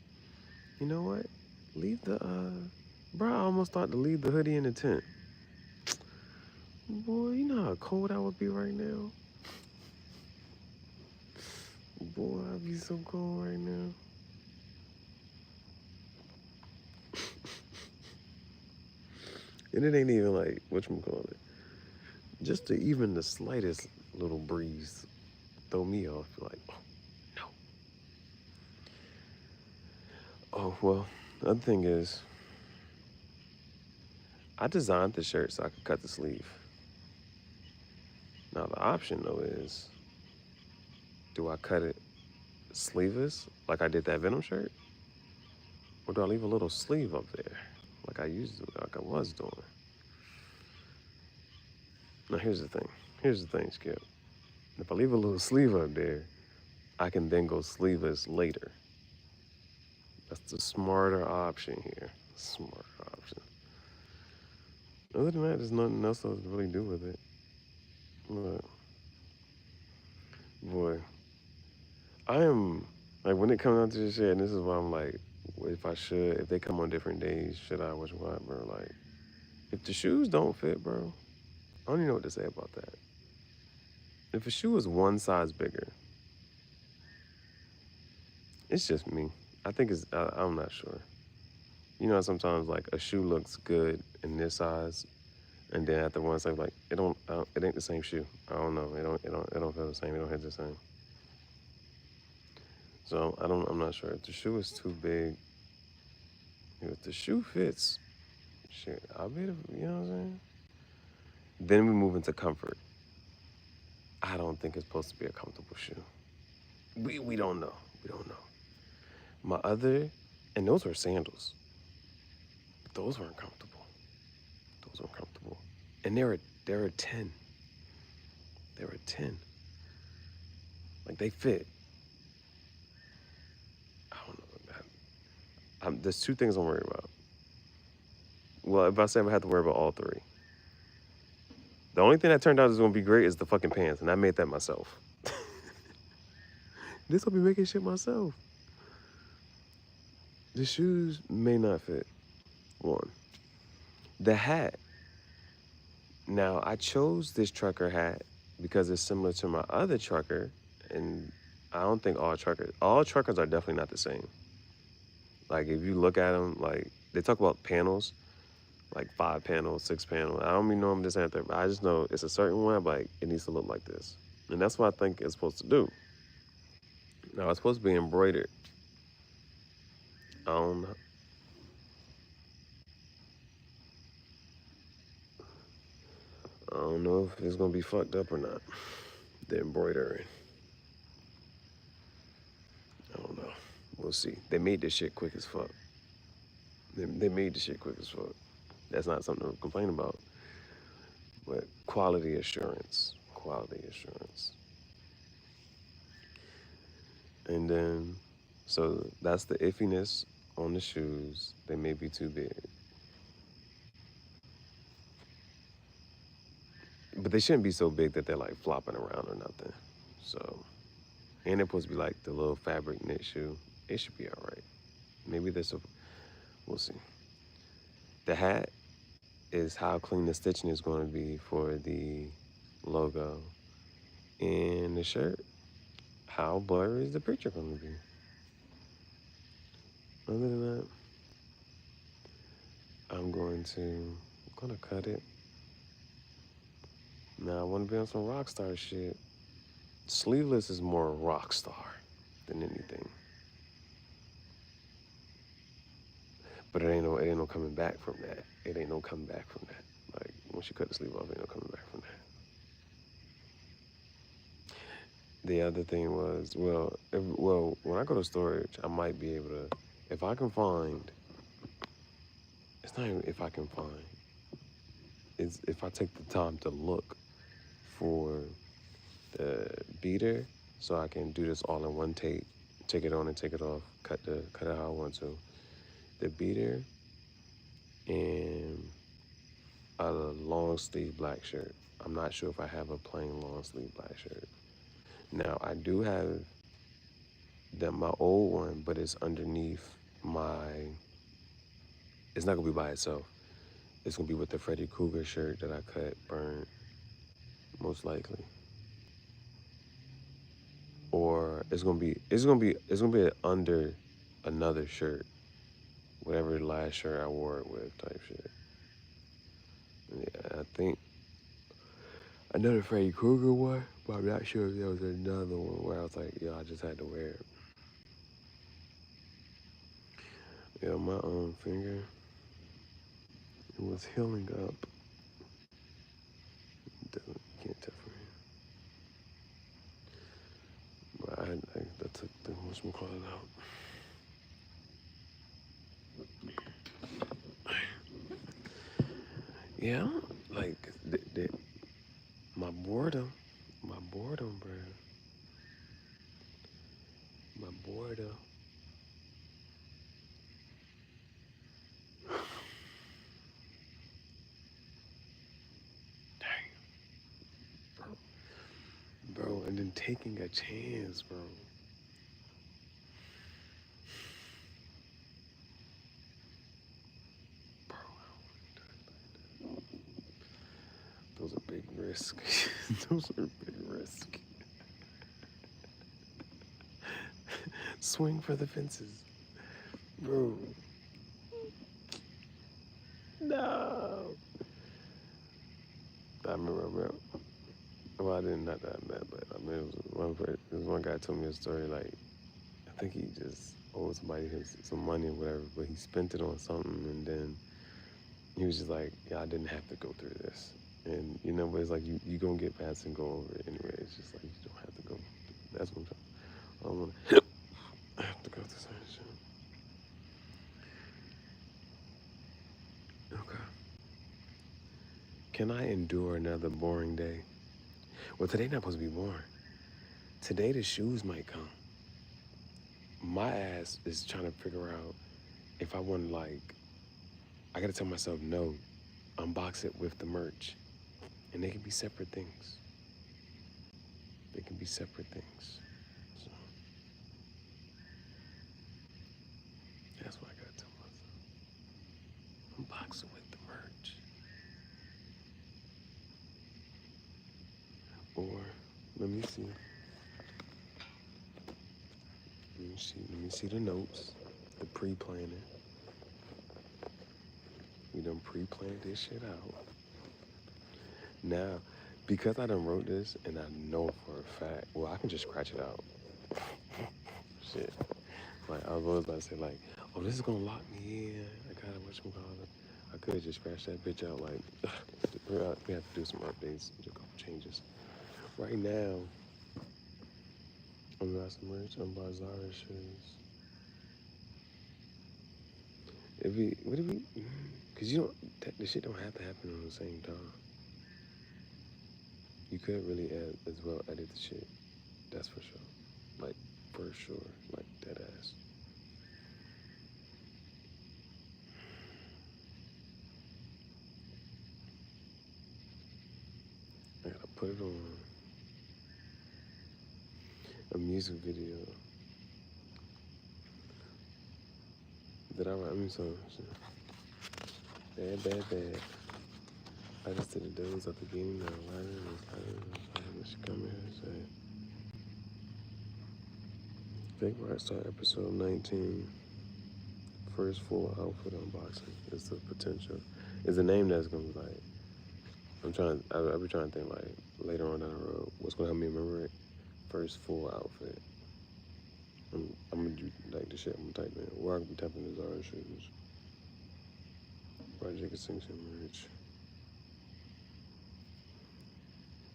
you know what? Leave the, bro, I almost thought to leave the hoodie in the tent. Boy, you know how cold I would be right now? Boy, I'd be so cold right now. And it ain't even like, whatchamacallit, just to even the slightest little breeze throw me off, like, oh, no. Oh, well, the other thing is, I designed the shirt so I could cut the sleeve. Now, the option, though, is, do I cut it sleeveless, like I did that Venom shirt? Or do I leave a little sleeve up there, like I was doing? Now, here's the thing. Here's the thing, Skip. If I leave a little sleeve up there, I can then go sleeveless later. That's the smarter option here. Smarter option. Other than that, there's nothing else to really do with it. But, boy, I am, like, when it comes down to this shit, and this is why I'm like, if they come on different days, should I, what, bro? Like, if the shoes don't fit, bro, I don't even know what to say about that. If a shoe is one size bigger, it's just me. I think I'm not sure. You know, sometimes like a shoe looks good in this size, and then after one size, like it ain't the same shoe. I don't know. It don't feel the same. It don't hit the same. So I'm not sure. If the shoe is too big, if the shoe fits, shit, I'll be the, you know what I'm saying? Then we move into comfort. I don't think it's supposed to be a comfortable shoe. We don't know. We don't know. My other, and those were sandals. Those weren't comfortable. Those weren't comfortable. And they're a 10. They're a 10. Like, they fit. I don't know. There's two things I'm worried about. Well, if I say I have to worry about all three. The only thing that turned out is going to be great is the fucking pants, and I made that myself. This will be making shit myself. The shoes may not fit. One. The hat. Now, I chose this trucker hat because it's similar to my other trucker, and I don't think all truckers are definitely not the same. Like, if you look at them, like, they talk about panels, like 5 panels, 6 panels. I don't even know I'm just out there, but I just know it's a certain one, like, it needs to look like this. And that's what I think it's supposed to do. Now, it's supposed to be embroidered. I don't know. I don't know if it's gonna be fucked up or not. The embroidery. I don't know. We'll see. They made this shit quick as fuck. They made the shit quick as fuck. That's not something to complain about. But quality assurance, quality assurance. And then, so that's the iffiness on the shoes. They may be too big. But they shouldn't be so big that they're like flopping around or nothing. So, and they're supposed to be like the little fabric knit shoe. It should be all right. Maybe this will, we'll see. The hat is how clean the stitching is going to be for the logo. And the shirt, how blurry is the picture going to be? Other than that, I'm gonna cut it. Now I want to be on some rockstar shit. Sleeveless is more rockstar than anything. But it ain't no coming back from that. It ain't no coming back from that. Like once you cut the sleeve off, ain't no coming back from that. The other thing was, well, when I go to storage, I might be able to, if I can find, it's not even if I can find, it's if I take the time to look for the beater, so I can do this all in one take it on and take it off, cut it how I want to. The beater and a long sleeve black shirt. I'm not sure if I have a plain long sleeve black shirt. Now I do have my old one, but it's underneath my. It's not gonna be by itself. It's gonna be with the Freddy Krueger shirt that I cut burnt, most likely. Or it's gonna be under another shirt, whatever the last shirt I wore it with type shit. Yeah, I think another Freddy Krueger one, but I'm not sure if there was another one where I was like, yo, I just had to wear it. Yeah, my finger, it was healing up. Can't tell from here. But I took the whatchamacallit out. Yeah, like my boredom, bro. My boredom. Dang, bro. And then taking a chance, bro. Bro, those are big risks. Those are big risks. Swing for the fences, bro. No. I remember. Well, I didn't not that I met, but I mean, it was one guy told me a story. Like, I think he just owed somebody some money or whatever, but he spent it on something, and then he was just like, "Yeah, I didn't have to go through this." And but it's like you gonna get past and go over it anyway. It's just like you don't have to go. That's what I'm trying. I don't want to have to go through certain shit. Okay. Can I endure another boring day? Well, today not supposed to be boring. Today the shoes might come. My ass is trying to figure out if I want to I gotta tell myself no, unbox it with the merch. And they can be separate things. They can be separate things. So that's what I gotta tell myself. Unbox it with the merch. Or let me see. Let me see the notes. The pre-planning. We done pre-planned this shit out. Now, because I done wrote this and I know for a fact, well, I can just scratch it out. Shit. Like, I was always about to say, like, oh, this is gonna lock me in. I gotta, whatchamacallit. I could have just scratched that bitch out, like, we have to do some updates, do a couple changes. Right now, I'm not some merch, I'm by Zara shoes. Would it be, Cause you don't, the shit don't have to happen on the same time. You could really as well edit the shit. That's for sure. Like, for sure. Like, dead ass. I gotta put it on a music video. Did I write me some shit? Bad, bad, bad. I just did the deals at the beginning now. Why she come here and say, Fake Rockstar episode 19. First full outfit unboxing is the potential. Is the name that's gonna be like, I'll be trying to think like later on down the road, what's gonna help me remember it? First full outfit. I'm gonna do like the shit I'm gonna type in. Where I can be typing in Zara shoes. Project Extinction merch.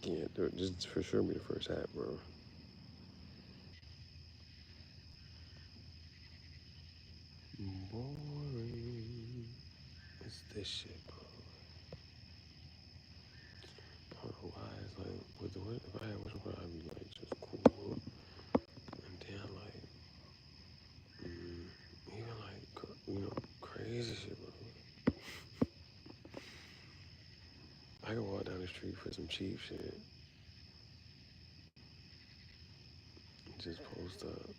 Yeah, just for sure be the first hat, bro. Boring. It's this shit, bro. I don't know why it's like with the what if I had which one I'd be like just cool and then like even like crazy shit, bro. I can walk down the street for some cheap shit. Just post up.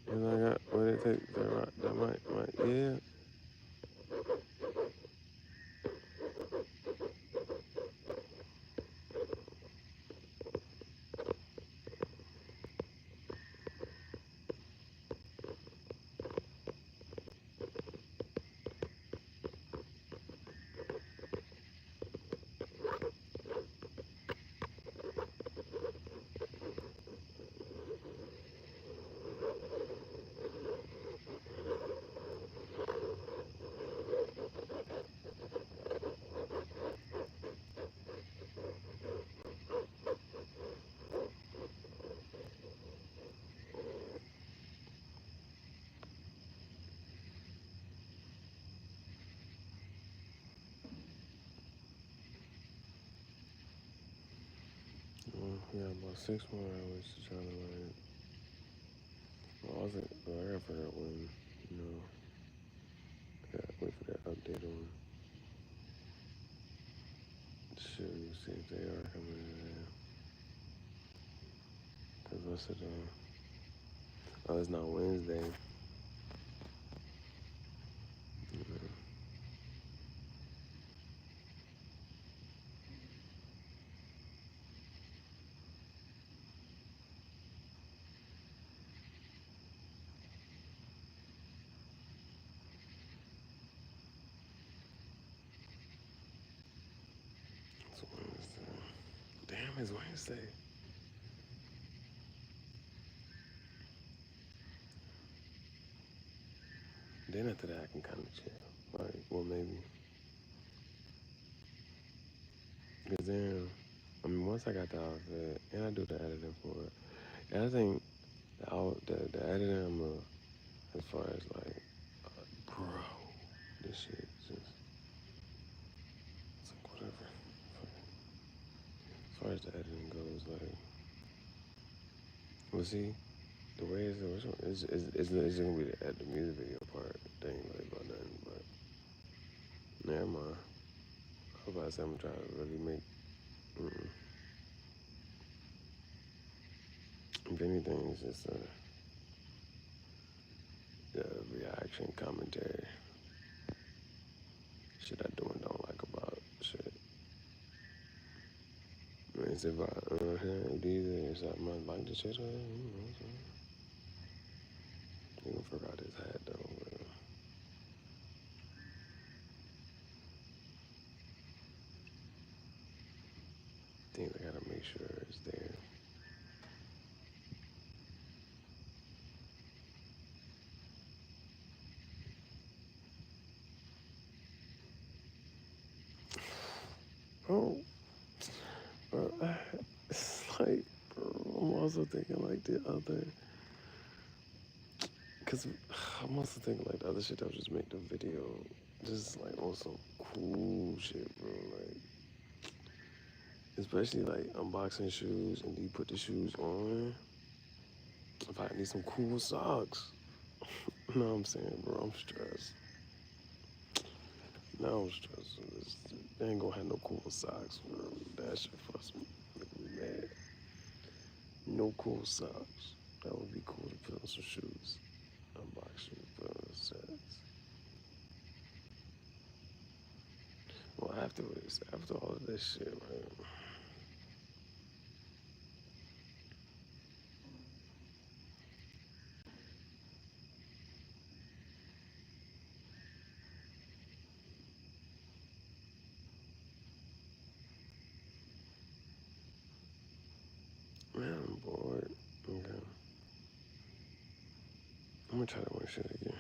And I got what it takes to rock the mic, yeah. Well, yeah, about 6 more hours to try to like. Well, I gotta figure out when, you know, I gotta wait for that update on shit and see if they are coming in. Cause what's it oh, it's not Wednesday. You know. It's Wednesday. Damn, it's Wednesday. Then after that, I can kind of chill. Like, well, maybe. Cause then, I mean, once I got the outfit, and I do the editing for it, and I think the editing, as far as like, bro, this shit just, it's like whatever. As far as the editing goes, like, Well, see, the way it's gonna be at the music video part. They ain't really about nothing, but never mind. I was about to say I'm trying to really make. Mm, if anything, it's just a reaction commentary. Shit I do and don't like about shit. I mean, it's about these is I might like the shit. He gonna forgot his hat though. But, things I gotta make sure it's there. Oh, bro, it's like, bro, I'm also thinking like the other, cause I'm also thinking like the other shit that would just make the video just like on some cool shit, bro. Like, especially like unboxing shoes and you put the shoes on. If I need some cool socks, you know what I'm saying, bro? I'm stressed. Now I'm stressed. They ain't gonna have no cool socks, bro. That shit fucks me, make me mad. No cool socks. That would be cool to put on some shoes. Unbox shoes, put on the sets. Well, afterwards, after all of this shit, man, I'm bored. Okay. I'm gonna try that one shit again.